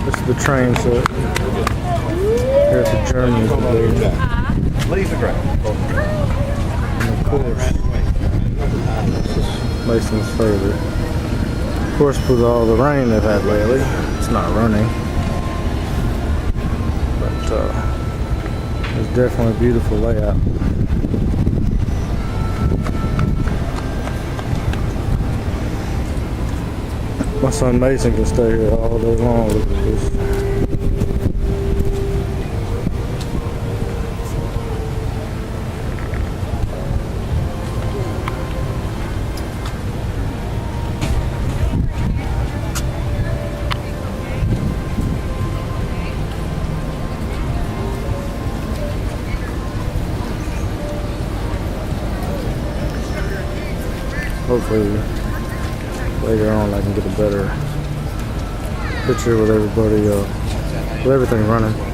This is the train set. Here at the German Pavilion. Leave the ground. And of course, this is Mason's further. Of course, with all the rain they've had lately, it's not running. But it's definitely a beautiful layout. My son Mason can stay here all day long. Look at this. Hopefully later on I can get a better picture with everybody, with everything running.